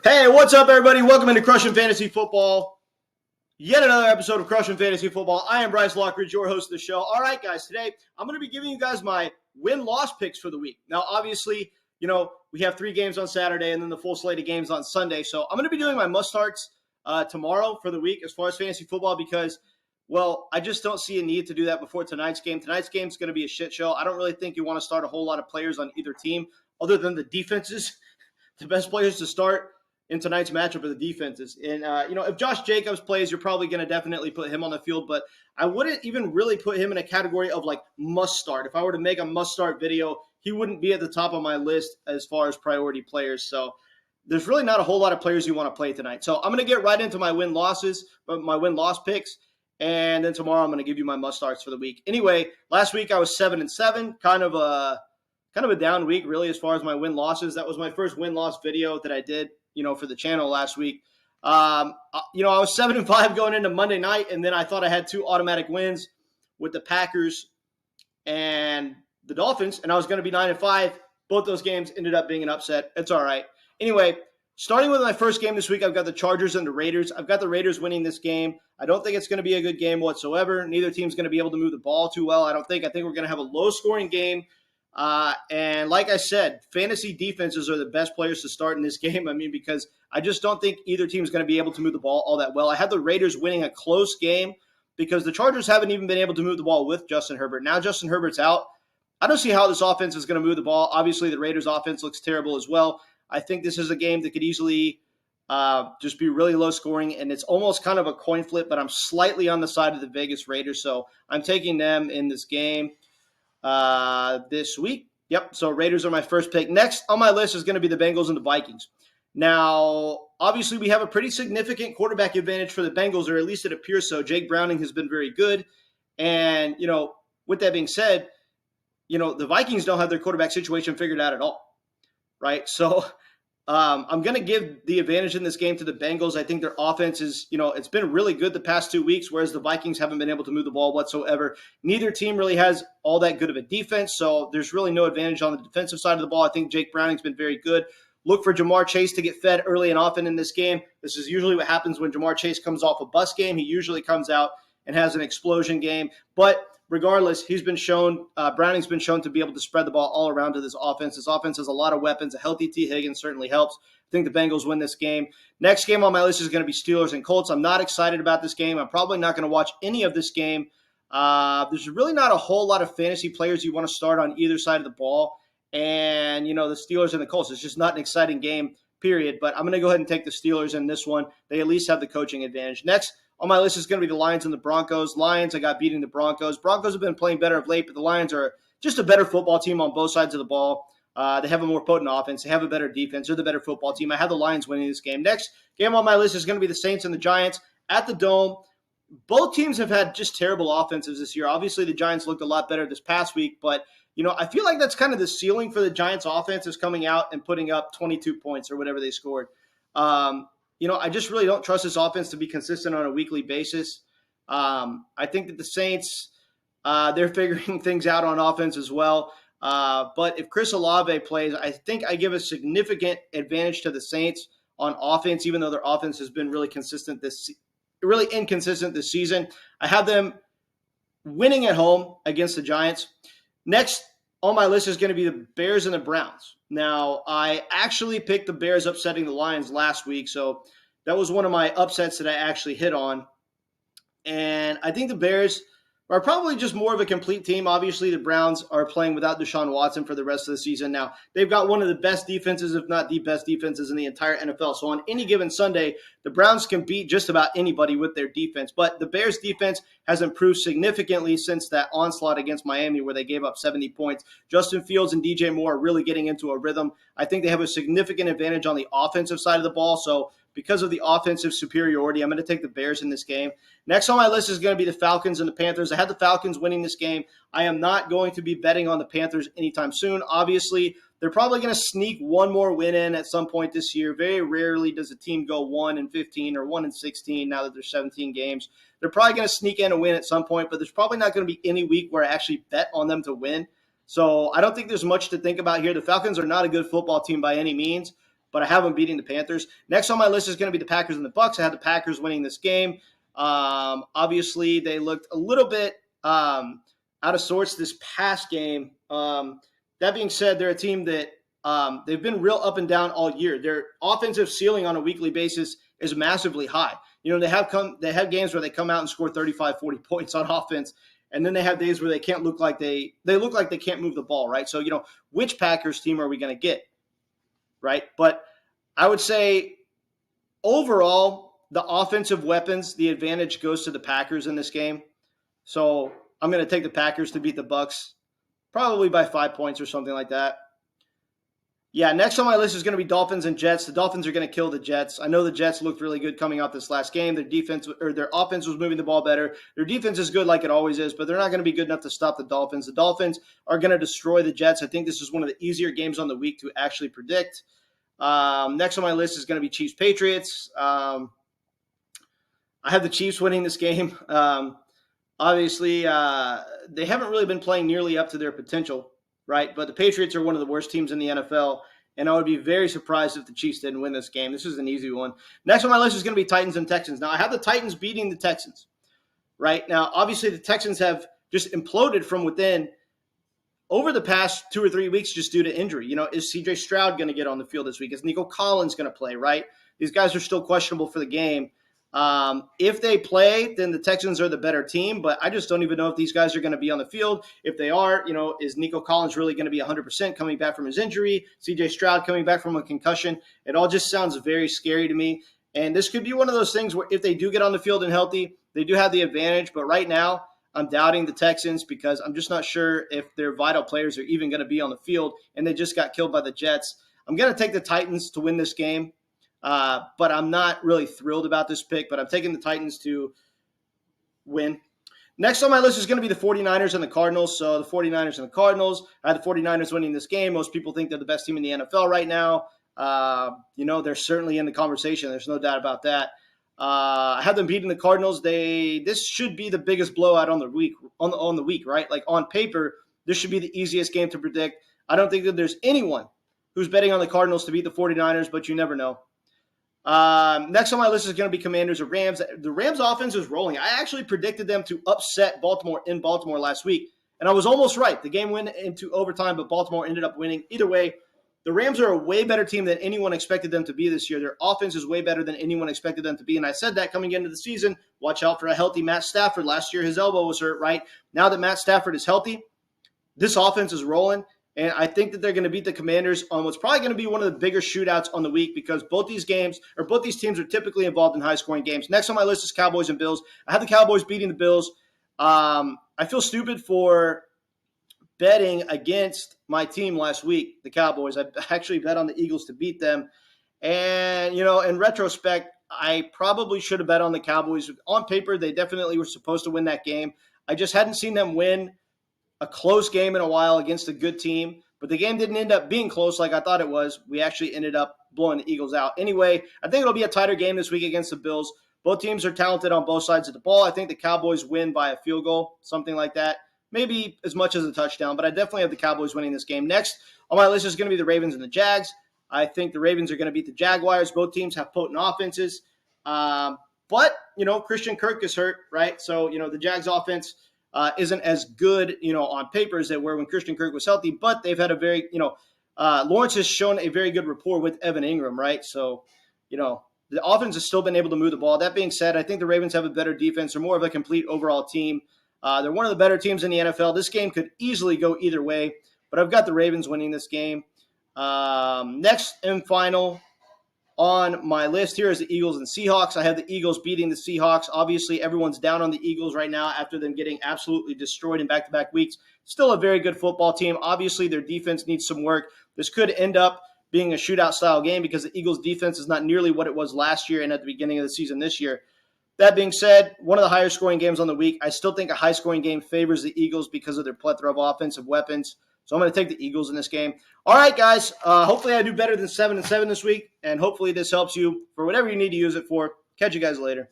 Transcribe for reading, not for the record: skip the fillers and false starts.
Hey, what's up, everybody? Welcome into Crushing Fantasy Football. Yet another episode of Crushing Fantasy Football. I am Bryce Lockridge, your host of the show. All right, guys, today I'm going to be giving you guys my win-loss picks for the week. Now, obviously, we have 3 games on Saturday and then the full slate of games on Sunday. So I'm going to be doing my must-starts tomorrow for the week as far as fantasy football because, well, I just don't see a need to do that before tonight's game. Tonight's game is going to be a shit show. I don't really think you want to start a whole lot of players on either team other than the defenses. The best players to start in tonight's matchup are the defenses. And, if Josh Jacobs plays, you're probably going to definitely put him on the field. But I wouldn't even really put him in a category of, must start. If I were to make a must start video, he wouldn't be at the top of my list as far as priority players. So there's really not a whole lot of players you want to play tonight. So I'm going to get right into my win-loss picks. And then tomorrow I'm going to give you my must starts for the week. Anyway, last week I was 7-7, kind of a down week, really, as far as my win-losses. That was my first win-loss video that I did, for the channel last week. I was 7-5 going into Monday night, and then I thought I had 2 automatic wins with the Packers and the Dolphins, and I was going to be 9-5. Both those games ended up being an upset. It's all right. Anyway, starting with my first game this week, I've got the Chargers and the Raiders. I've got the Raiders winning this game. I don't think it's going to be a good game whatsoever. Neither team's going to be able to move the ball too well, I don't think. I think we're going to have a low-scoring game. And like I said, fantasy defenses are the best players to start in this game. Because I just don't think either team is going to be able to move the ball all that well. I had the Raiders winning a close game because the Chargers haven't even been able to move the ball with Justin Herbert. Now Justin Herbert's out. I don't see how this offense is going to move the ball. Obviously, the Raiders offense looks terrible as well. I think this is a game that could easily just be really low scoring, and it's almost kind of a coin flip, but I'm slightly on the side of the Vegas Raiders, so I'm taking them in this game this week. Yep, so Raiders are my first pick. Next on my list is going to be the Bengals and the Vikings. Now, obviously, we have a pretty significant quarterback advantage for the Bengals, or at least it appears so. Jake Browning has been very good. And, with that being said, the Vikings don't have their quarterback situation figured out at all, right? So I'm going to give the advantage in this game to the Bengals. I think their offense is, it's been really good the past 2 weeks, whereas the Vikings haven't been able to move the ball whatsoever. Neither team really has all that good of a defense, so there's really no advantage on the defensive side of the ball. I think Jake Browning's been very good. Look for Jamar Chase to get fed early and often in this game. This is usually what happens when Jamar Chase comes off a bust game. He usually comes out and has an explosion game. But regardless, Browning's been shown to be able to spread the ball all around to this offense. This offense has a lot of weapons. A healthy T. Higgins certainly helps. I think the Bengals win this game. Next game on my list is going to be Steelers and Colts. I'm not excited about this game. I'm probably not going to watch any of this game. There's really not a whole lot of fantasy players you want to start on either side of the ball. And, the Steelers and the Colts, it's just not an exciting game, period. But I'm going to go ahead and take the Steelers in this one. They at least have the coaching advantage. Next on my list is going to be the Lions and the Broncos. Lions, I got beating the Broncos. Broncos have been playing better of late, but the Lions are just a better football team on both sides of the ball. They have a more potent offense. They have a better defense. They're the better football team. I have the Lions winning this game. Next game on my list is going to be the Saints and the Giants at the Dome. Both teams have had just terrible offenses this year. Obviously, the Giants looked a lot better this past week, but I feel like that's kind of the ceiling for the Giants offense is coming out and putting up 22 points or whatever they scored. I just really don't trust this offense to be consistent on a weekly basis. I think that the Saints, they're figuring things out on offense as well. But if Chris Olave plays, I think I give a significant advantage to the Saints on offense, even though their offense has been really inconsistent this season. I have them winning at home against the Giants. Next on my list is going to be the Bears and the Browns. Now, I actually picked the Bears upsetting the Lions last week, so that was one of my upsets that I actually hit on. And I think the Bears are probably just more of a complete team. Obviously, the Browns are playing without Deshaun Watson for the rest of the season. Now, they've got one of the best defenses, if not the best defenses in the entire NFL. So on any given Sunday, the Browns can beat just about anybody with their defense. But the Bears' defense has improved significantly since that onslaught against Miami where they gave up 70 points. Justin Fields and DJ Moore are really getting into a rhythm. I think they have a significant advantage on the offensive side of the ball. So because of the offensive superiority, I'm going to take the Bears in this game. Next on my list is going to be the Falcons and the Panthers. I had the Falcons winning this game. I am not going to be betting on the Panthers anytime soon. Obviously, they're probably going to sneak one more win in at some point this year. Very rarely does a team go 1-15 or 1-16 now that there's 17 games. They're probably going to sneak in a win at some point, but there's probably not going to be any week where I actually bet on them to win. So I don't think there's much to think about here. The Falcons are not a good football team by any means, but I have them beating the Panthers. Next on my list is going to be the Packers and the Bucks. I had the Packers winning this game. Obviously, they looked a little bit out of sorts this past game. That being said, they're a team that they've been real up and down all year. Their offensive ceiling on a weekly basis is massively high. They have games where they come out and score 35, 40 points on offense, and then they have days where they can't look like they look like they can't move the ball, right? So, which Packers team are we going to get, right? But I would say overall, the offensive weapons, the advantage goes to the Packers in this game. So I'm going to take the Packers to beat the Bucks, probably by 5 points or something like that. Yeah, next on my list is going to be Dolphins and Jets. The Dolphins are going to kill the Jets. I know the Jets looked really good coming off this last game. Their offense was moving the ball better. Their defense is good like it always is, but they're not going to be good enough to stop the Dolphins. The Dolphins are going to destroy the Jets. I think this is one of the easier games on the week to actually predict. Next on my list is going to be Chiefs-Patriots. I have the Chiefs winning this game. Obviously, they haven't really been playing nearly up to their potential, right? But the Patriots are one of the worst teams in the NFL, and I would be very surprised if the Chiefs didn't win this game. This is an easy one. Next on my list is going to be Titans and Texans. Now, I have the Titans beating the Texans, right? Now, obviously, the Texans have just imploded from within over the past 2 or 3 weeks just due to injury. Is C.J. Stroud going to get on the field this week? Is Nico Collins going to play, right? These guys are still questionable for the game. If they play, then the Texans are the better team, but I just don't even know if these guys are going to be on the field. If they are, is Nico Collins really going to be 100% coming back from his injury? CJ Stroud coming back from a concussion? It all just sounds very scary to me. And this could be one of those things where if they do get on the field and healthy, they do have the advantage. But right now, I'm doubting the Texans because I'm just not sure if their vital players are even going to be on the field, and they just got killed by the Jets. I'm going to take the Titans to win this game. But I'm not really thrilled about this pick, but I'm taking the Titans to win. Next on my list is going to be the 49ers and the Cardinals. So the 49ers and the Cardinals, I had the 49ers winning this game. Most people think they're the best team in the NFL right now. They're certainly in the conversation. There's no doubt about that. I have them beating the Cardinals. This should be the biggest blowout on the week, on the week, right? Like on paper, this should be the easiest game to predict. I don't think that there's anyone who's betting on the Cardinals to beat the 49ers, but you never know. Next on my list is going to be Commanders or Rams. The Rams offense is rolling. I actually predicted them to upset Baltimore in Baltimore last week, and I was almost right. The game went into overtime, but Baltimore ended up winning. Either way, the Rams are a way better team than anyone expected them to be this year. Their offense is way better than anyone expected them to be, and I said that coming into the season. Watch out for a healthy Matt Stafford. Last year, his elbow was hurt, right? Now that Matt Stafford is healthy, this offense is rolling. And I think that they're going to beat the Commanders on what's probably going to be one of the bigger shootouts on the week because both these teams are typically involved in high-scoring games. Next on my list is Cowboys and Bills. I have the Cowboys beating the Bills. I feel stupid for betting against my team last week, the Cowboys. I actually bet on the Eagles to beat them. And, in retrospect, I probably should have bet on the Cowboys. On paper, they definitely were supposed to win that game. I just hadn't seen them win a close game in a while against a good team, but the game didn't end up being close like I thought it was. We actually ended up blowing the Eagles out. Anyway, I think it'll be a tighter game this week against the Bills. Both teams are talented on both sides of the ball. I think the Cowboys win by a field goal, something like that. Maybe as much as a touchdown, but I definitely have the Cowboys winning this game. Next on my list is going to be the Ravens and the Jags. I think the Ravens are going to beat the Jaguars. Both teams have potent offenses. But, Christian Kirk is hurt, right? So, the Jags offense isn't as good, on paper as they were when Christian Kirk was healthy, but they've had a very, Lawrence has shown a very good rapport with Evan Ingram, right? So, the offense has still been able to move the ball. That being said, I think the Ravens have a better defense. They're more of a complete overall team. They're one of the better teams in the NFL. This game could easily go either way, but I've got the Ravens winning this game. Next and final on my list here is the Eagles and Seahawks. I have the Eagles beating the Seahawks. Obviously, everyone's down on the Eagles right now after them getting absolutely destroyed in back-to-back weeks. Still a very good football team. Obviously, their defense needs some work. This could end up being a shootout-style game because the Eagles' defense is not nearly what it was last year and at the beginning of the season this year. That being said, one of the higher-scoring games on the week. I still think a high-scoring game favors the Eagles because of their plethora of offensive weapons. So I'm going to take the Eagles in this game. All right, guys. Hopefully I do better than 7-7 this week, and hopefully this helps you for whatever you need to use it for. Catch you guys later.